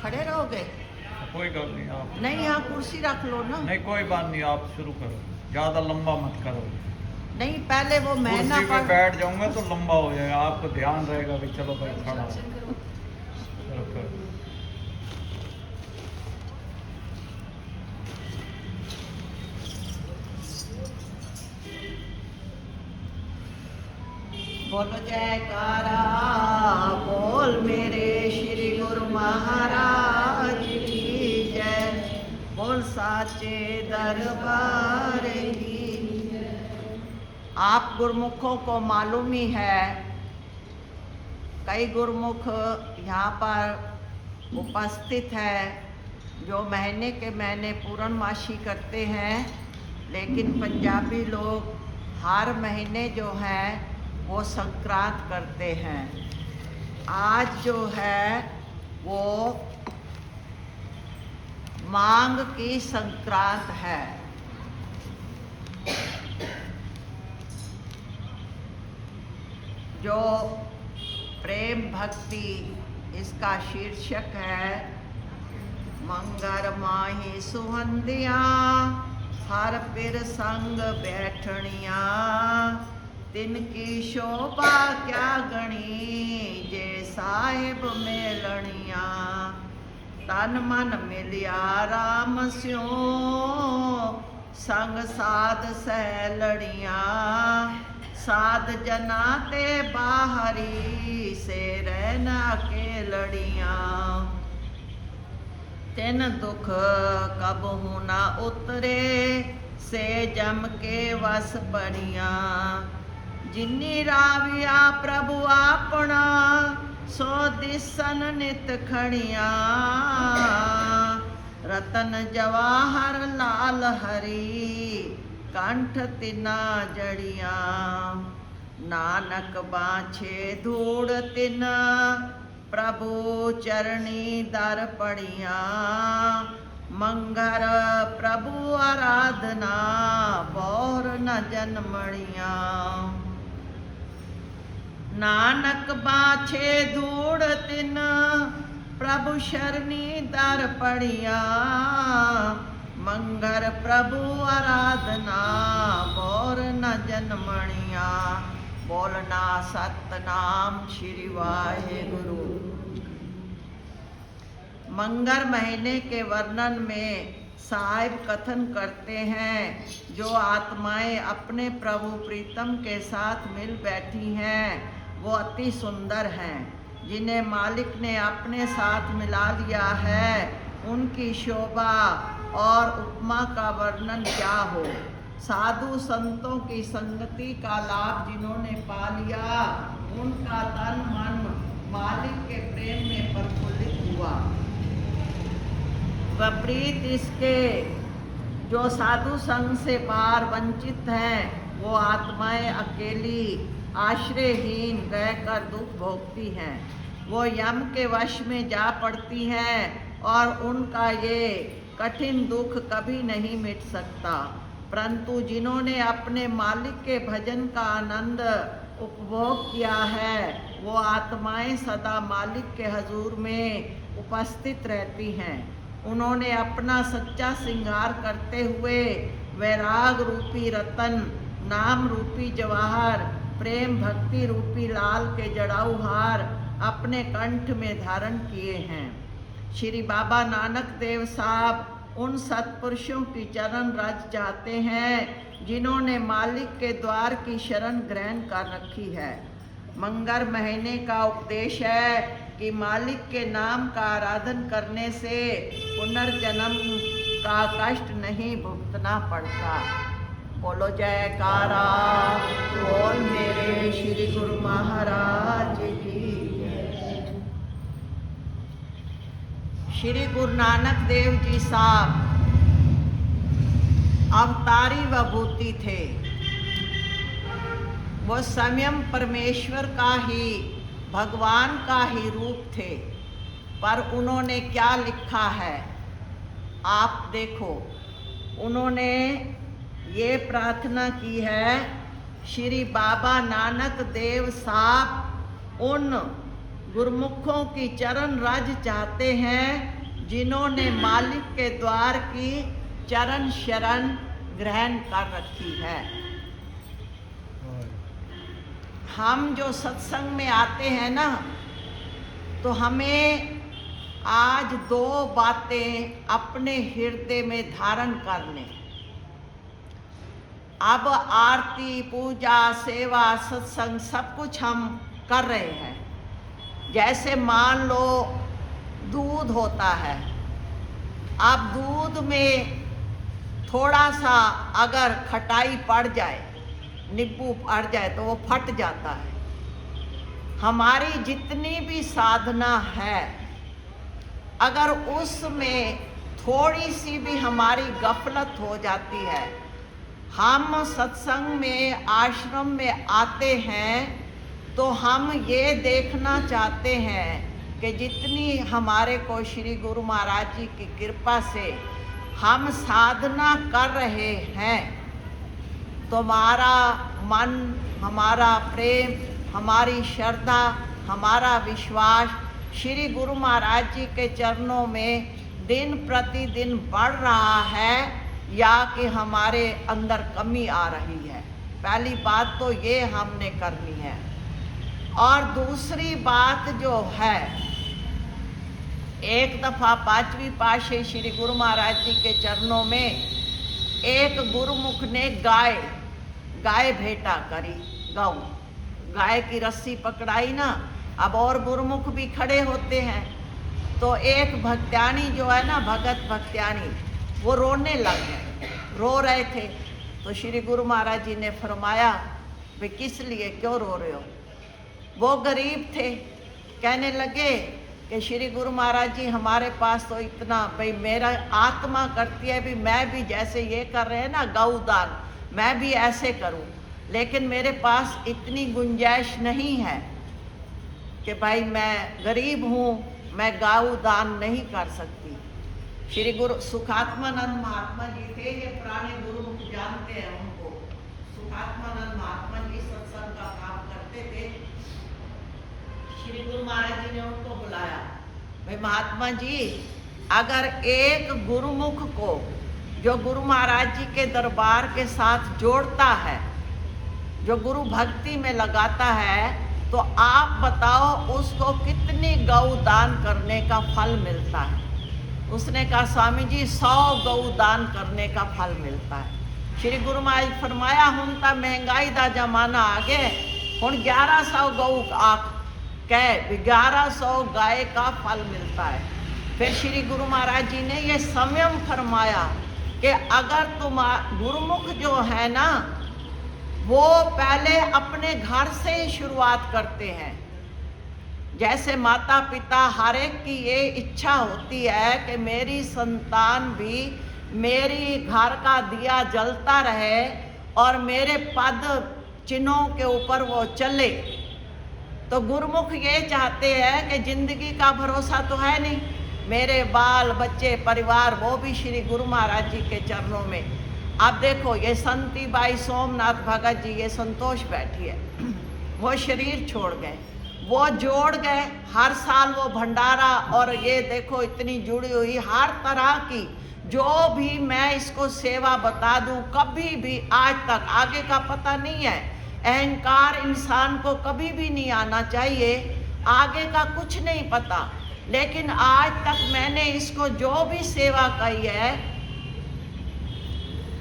खड़े रहोगे? कोई गल नहीं, आप नहीं, यहाँ कुर्सी रख लो ना। नहीं, कोई बात नहीं, आप शुरू करो, ज़्यादा लंबा मत करो। नहीं, पहले वो मैं ना कुर्सी पे पढ़। बैठ जाऊंगा तो लंबा हो जाएगा, आपको ध्यान रहेगा कि चलो भाई खड़ा हो। चलो करो। बोलो जयकारा, बोल मेरे श्री गुरु महाराज की जय, बोल साचे दरबार की जय। आप गुरुमुखों को मालूम ही है, कई गुरुमुख यहाँ पर उपस्थित है जो महीने के महीने पूर्णमासी करते हैं, लेकिन पंजाबी लोग हर महीने जो है वो संक्रांत करते हैं। आज जो है वो मांग की संक्रांत है। जो प्रेम भक्ति इसका शीर्षक है। मंगर माही सुहंदिया, हर पिर संग बैठनिया, तिनकी शोभा क्या गणी, जे साहिब मेलनिया, तन मन मिलिया राम स्यों, संग साध सैलड़िया, साध जना ते बाहरी, से रहना के लड़िया, तिन दुख कब हूँ ना उतरे, से जम के वस पड़िया, जिन्नी राविया प्रभु आपना, सो दिसन नित खड़िया, रतन जवाहर लाल हरी, कंठ तिना जड़िया, नानक बाछे धूड़ तिन, प्रभु चरणी दर पड़िया, मंगर प्रभु आराधना, बौर न जन्मड़िया, नानक बाछे धूड़ तिन, प्रभु शरणी दर पड़िया, मंगर प्रभु आराधना, बौर न जन्मणिया, बोलना सतनाम श्री वाहेगुरु। मंगर महीने के वर्णन में साहिब कथन करते हैं, जो आत्माएं अपने प्रभु प्रीतम के साथ मिल बैठी हैं वो अति सुंदर हैं। जिन्हें मालिक ने अपने साथ मिला लिया है, उनकी शोभा और उपमा का वर्णन क्या हो। साधु संतों की संगति का लाभ जिन्होंने पा लिया, उनका तन मन मालिक के प्रेम में प्रफुल्लित हुआ। विपरीत इसके जो साधु संग से पार वंचित हैं, वो आत्माएं अकेली आश्रयहीन रहकर दुख भोगती हैं। वो यम के वश में जा पड़ती हैं और उनका ये कठिन दुख कभी नहीं मिट सकता। परंतु जिन्होंने अपने मालिक के भजन का आनंद उपभोग किया है, वो आत्माएं सदा मालिक के हजूर में उपस्थित रहती हैं। उन्होंने अपना सच्चा श्रृंगार करते हुए वैराग रूपी रतन, नाम रूपी जवाहर, प्रेम भक्ति रूपी लाल के जड़ाऊ हार अपने कंठ में धारण किए हैं। श्री बाबा नानक देव साहब उन सत्पुरुषों की चरण रज चाहते हैं जिन्होंने मालिक के द्वार की शरण ग्रहण कर रखी है। मंगर महीने का उपदेश है कि मालिक के नाम का आराधन करने से पुनर्जन्म का कष्ट नहीं भुगतना पड़ता। बोलो जयकारा, बोल मेरे श्री गुरु महाराज की जय। श्री गुरु नानक देव जी साहब अवतारी विभूति थे। वो स्वयं परमेश्वर का ही, भगवान का ही रूप थे। पर उन्होंने क्या लिखा है आप देखो। उन्होंने ये प्रार्थना की है, श्री बाबा नानक देव साहब उन गुरुमुखों की चरण रज चाहते हैं, जिन्होंने मालिक के द्वार की चरण शरण ग्रहण कर रखी है। हम जो सत्संग में आते हैं ना, तो हमें आज 2 बातें अपने हृदय में धारण करने। अब आरती, पूजा, सेवा, सत्संग सब कुछ हम कर रहे हैं। जैसे मान लो दूध होता है, अब दूध में थोड़ा सा अगर खटाई पड़ जाए, नींबू पड़ जाए तो वो फट जाता है। हमारी जितनी भी साधना है, अगर उसमें थोड़ी सी भी हमारी गफलत हो जाती है, हम सत्संग में, आश्रम में आते हैं, तो हम ये देखना चाहते हैं कि जितनी हमारे को श्री गुरु महाराज जी की कृपा से हम साधना कर रहे हैं, तो हमारा मन, हमारा प्रेम, हमारी श्रद्धा, हमारा विश्वास श्री गुरु महाराज जी के चरणों में दिन प्रतिदिन बढ़ रहा है, या कि हमारे अंदर कमी आ रही है। पहली बात तो ये हमने करनी है। और दूसरी बात जो है, एक दफ़ा 5वीं पातशाही श्री गुरु महाराज जी के चरणों में एक गुरुमुख ने गाय भेंटा करी। गाय की रस्सी पकड़ाई ना, अब और गुरुमुख भी खड़े होते हैं, तो एक भक्त्यानी जो है ना, भगत भक्त्यानी, वो रोने लग गए, रो रहे थे। तो श्री गुरु महाराज जी ने फरमाया, भाई किस लिए, क्यों रो रहे हो? वो गरीब थे, कहने लगे कि श्री गुरु महाराज जी हमारे पास तो इतना, भाई मेरा आत्मा करती है भी मैं भी जैसे ये कर रहे हैं ना गौदान, मैं भी ऐसे करूं, लेकिन मेरे पास इतनी गुंजाइश नहीं है कि भाई मैं गरीब हूँ, मैं गौदान नहीं कर सकती। श्री गुरु सुखात्मानंद महात्मा जी थे, ये पुराने गुरुमुख जानते हैं उनको। सुखात्मानंद महात्मा जी सत्संग का काम करते थे। श्री गुरु महाराज जी ने उनको बुलाया, भाई महात्मा जी, अगर एक गुरुमुख को जो गुरु महाराज जी के दरबार के साथ जोड़ता है, जो गुरु भक्ति में लगाता है, तो आप बताओ उसको कितनी गौ दान करने का फल मिलता है? उसने कहा, स्वामी जी 100 गौ दान करने का फल मिलता है। श्री गुरु महाराज जी फरमाया, हुण तां महंगाई दा जमाना आ गया, हुण 1100 गौ आख कह 1100 गाय का फल मिलता है। फिर श्री गुरु महाराज जी ने ये संयम फरमाया कि अगर तुम गुरुमुख जो है ना, वो पहले अपने घर से ही शुरुआत करते हैं। जैसे माता पिता हर एक की ये इच्छा होती है कि मेरी संतान भी मेरी घर का दिया जलता रहे और मेरे पद चिन्हों के ऊपर वो चले। तो गुरुमुख ये चाहते हैं कि जिंदगी का भरोसा तो है नहीं, मेरे बाल बच्चे परिवार वो भी श्री गुरु महाराज जी के चरणों में। अब देखो ये संती बाई सोमनाथ भगत जी, ये संतोष बैठी है, वो शरीर छोड़ गए, वो जोड़ गए, हर साल वो भंडारा, और ये देखो इतनी जुड़ी हुई हर तरह की जो भी मैं इसको सेवा बता दूं, कभी भी आज तक, आगे का पता नहीं है, अहंकार इंसान को कभी भी नहीं आना चाहिए, आगे का कुछ नहीं पता, लेकिन आज तक मैंने इसको जो भी सेवा की है,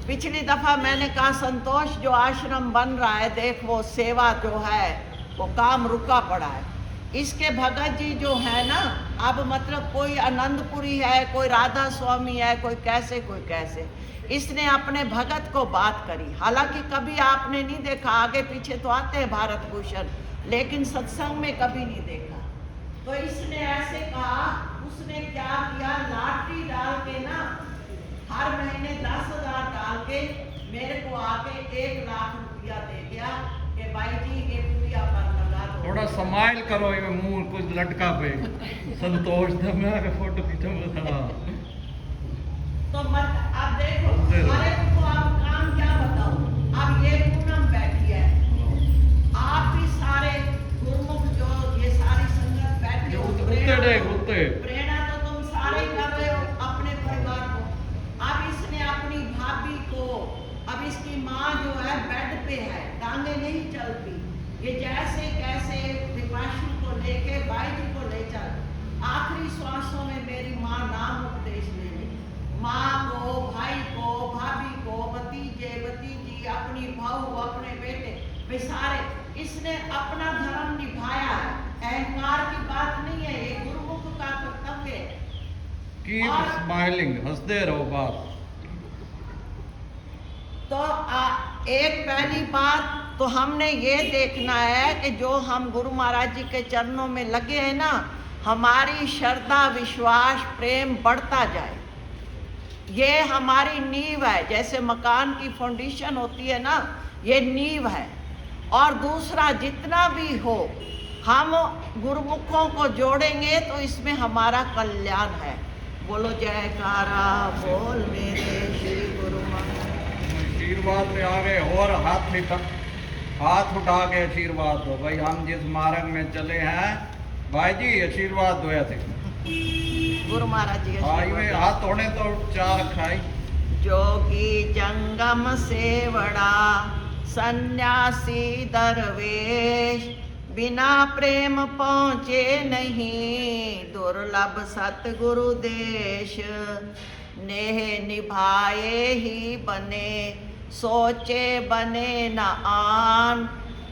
पिछली दफा मैंने कहा संतोष जो आश्रम बन रहा है, देख वो सेवा जो है वो काम रुका पड़ा है। इसके भगत जी जो है ना, अब मतलब कोई आनंदपुरी है, कोई राधा स्वामी है, कोई कैसे, इसने अपने भगत को बात करी। हालांकि कभी आपने नहीं देखा, आगे पीछे तो आते हैं भारत भूषण, लेकिन सत्संग में कभी नहीं देखा। तो इसने ऐसे कहा, उसने क्या किया, लॉटरी डाल के ना हर महीने 10,000 डाल के मेरे को आके 1 लाख रुपया दे गया कि भाई जी ये पूरिया पर लगा दो। थोड़ा स्माइल करो, ये मुंह कुछ लटका पे संतोष था, मैं फोटो खींचा। तो मत अब देखो, अरे तुमको आप काम क्या बताओ, अब ये पूनम बैठी है, आप भी सारे गुरुमुख जो ये सारी संगत वे सारे, इसने अपना धर्म निभाया है, अहंकार की बात नहीं है, ये गुरुमुख का कर्तव्य है। कीप स्माइलिंग, हंसते रहो बाप। तो एक पहली बात तो हमने ये देखना है कि जो हम गुरु महाराज जी के चरणों में लगे हैं ना, हमारी श्रद्धा विश्वास प्रेम बढ़ता जाए, ये हमारी नींव है। जैसे मकान की फाउंडेशन होती है ना, ये नींव है। और दूसरा, जितना भी हो हम गुरुमुखों को जोड़ेंगे तो इसमें हमारा कल्याण है। बोलो जयकारा बोल मेरे श्री गुरु महाराज। आशीर्वाद में आ गए और हाथ उठा के आशीर्वाद दो भाई। हम जिस मार्ग में चले हैं भाई जी, आशीर्वाद दो ऐसे। गुरु महाराज जी में हाथ धोने तो चार खाई। जोगी जंगम सेवड़ा सन्यासी दरवेश, बिना प्रेम पहुँचे नहीं दुर्लभ सतगुरु देश। नेह निभाए ही बने सोचे बने न आन,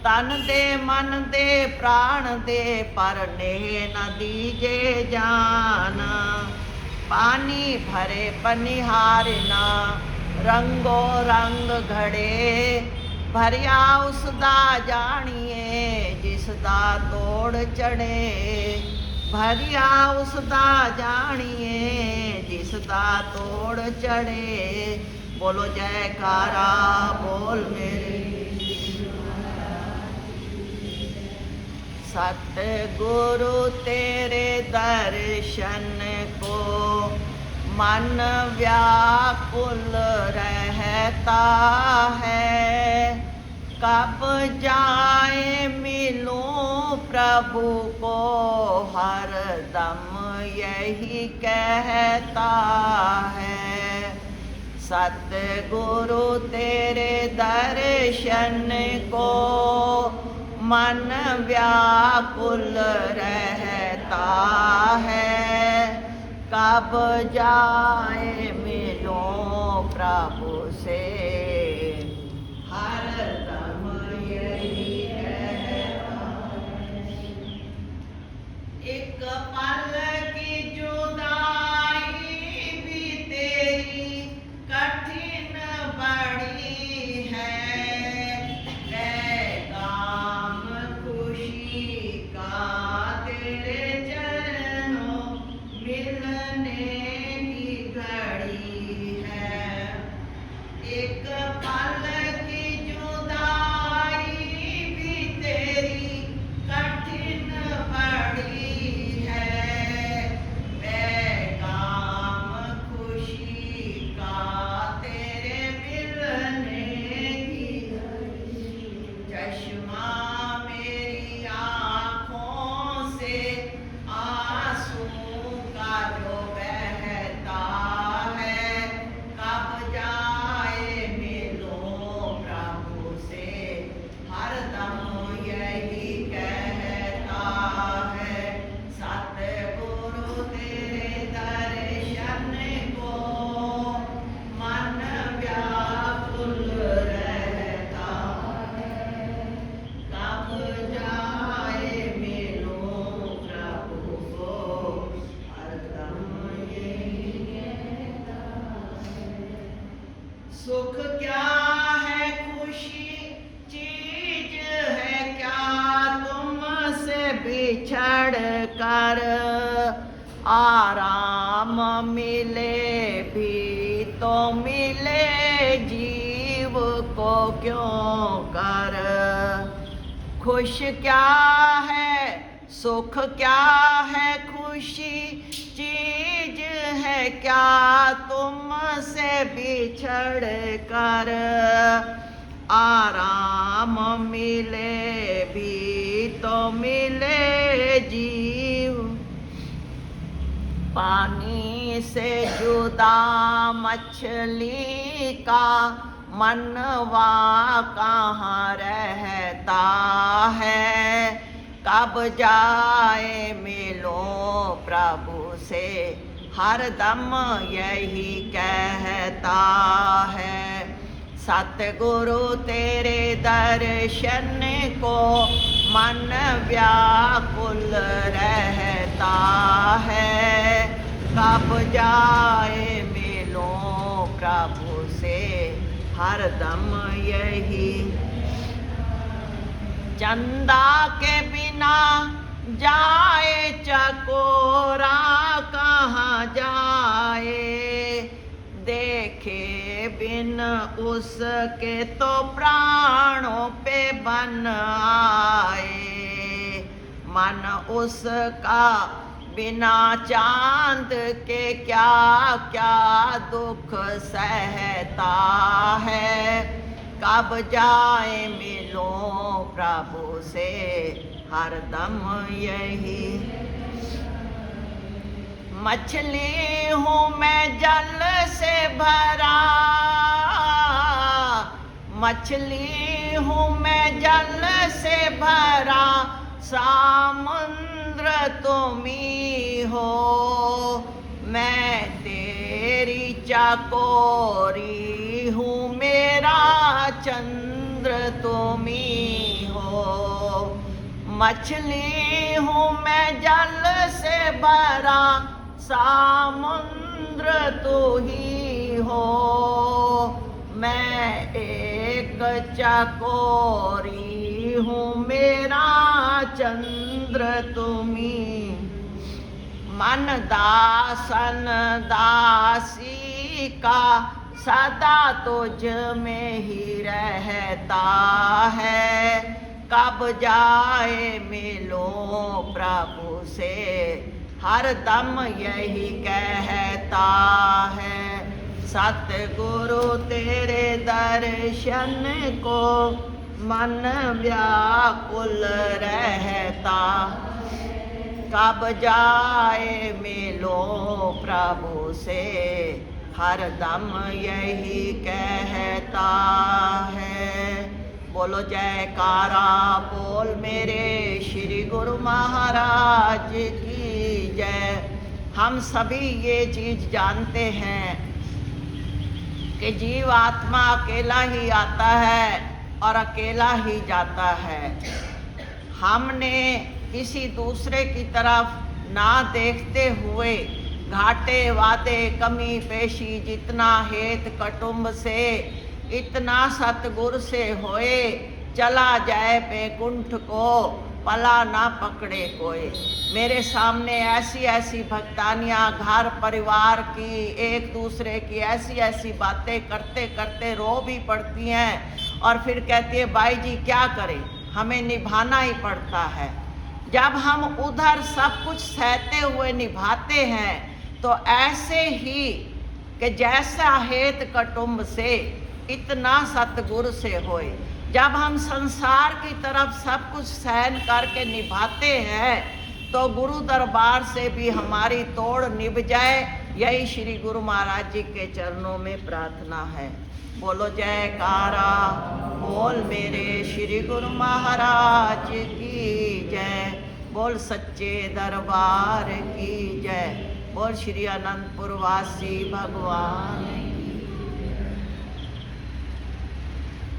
तन दे मन दे प्राण दे पर नेह न दीजे जान। पानी भरे पनिहार ना रंगो रंग घड़े, भरिया उसदा जानिए जिसदा तोड़ चढ़े। भरिया उसदा जानिए जिसदा तोड़ चढ़े। बोलो जयकारा बोल मेरे। सतगुरु तेरे दर्शन को मन व्याकुल रहता है, कब जाए मिलूं प्रभु को हर दम यही कहता है। सतगुरु तेरे दर्शन को मन व्याकुल रहता है, कब जाए मिलो प्रभु से हर दम यही कहता है। एक पल की जुदाई भी तेरी कठिन बड़ी है, पैगाम खुशी का तेरे चरणों मिलने की घड़ी है। एक पल की जुदाई भी तेरी कठिन बड़ी है, पैगाम खुशी का तेरे मिलने की घड़ी। चश्मा मेरी आँखों से आंसू का जो बहता है, कब जाए मिलो प्रभु से हर दम यही कहता है। सतगुरु तेरे दर्शन को मन व्याकुल रहता है, कब जाए मिलो प्रभु को हर दम यही कहता है। सुख क्या है खुशी चीज है क्या तुमसे बिछड़ कर, आराम मिले भी तो मिले जीव को क्यों कर। खुश क्या है सुख क्या है खुशी चीज है क्या तुमसे बिछड़ कर, आराम मिले भी तो मिले जीव। पानी से जुदा मछली का मनवा कहाँ रहता है, कब जाए मिलो प्रभु से हर दम यही कहता है। सतगुरु तेरे दर्शन को मन व्याकुल रहता है, कब जाए मिलो प्रभु से हरदम यही। चंदा के बिना जाए चकोरा कहाँ जाए, देखे बिन उसके तो प्राणों पे बन आए। मन उसका बिना चांद के क्या क्या दुख सहता है, कब जाए मिलो प्रभु से हरदम यही। मछली हूँ मैं जल से भरा, मछली हूँ मैं जल से भरा, समुद्र तुम ही हो। मैं तेरी चकोरी हूँ, मेरा चंद्र तुम ही हो। मछली हूँ मैं जल से भरा, समुद्र तू ही हो। मैं एक चकोरी हूँ, मेरा चंद्र तुम्ही। मन दासन दासी का सदा तुझ में ही रहता है, कब जाए मिलो प्रभु से हरदम यही कहता है। सतगुरु तेरे दर्शन को मन व्याकुल रहता, कब जाए मिलो प्रभु से हरदम यही कहता है। बोलो जयकारा बोल मेरे श्री गुरु महाराज की जय। हम सभी ये चीज जानते हैं कि जीव आत्मा अकेला ही आता है और अकेला ही जाता है। हमने किसी दूसरे की तरफ ना देखते हुए घाटे वादे कमी पेशी जितना हेत कुटुंब से इतना सतगुर से होए, चला जाए बैकुंठ को पला ना पकड़े कोई। मेरे सामने ऐसी ऐसी भक्तानियाँ घर परिवार की एक दूसरे की ऐसी ऐसी बातें करते करते रो भी पड़ती हैं और फिर कहती है भाई जी क्या करें, हमें निभाना ही पड़ता है। जब हम उधर सब कुछ सहते हुए निभाते हैं तो ऐसे ही कि जैसा हेत कुटुंब से इतना सतगुर से होए। जब हम संसार की तरफ सब कुछ सहन करके निभाते हैं तो गुरु दरबार से भी हमारी तोड़ निभ जाए, यही श्री गुरु महाराज जी के चरणों में प्रार्थना है। बोलो जयकारा बोल मेरे श्री गुरु महाराज की जय। बोल सच्चे दरबार की जय। बोल श्री अनंतपुर वासी भगवान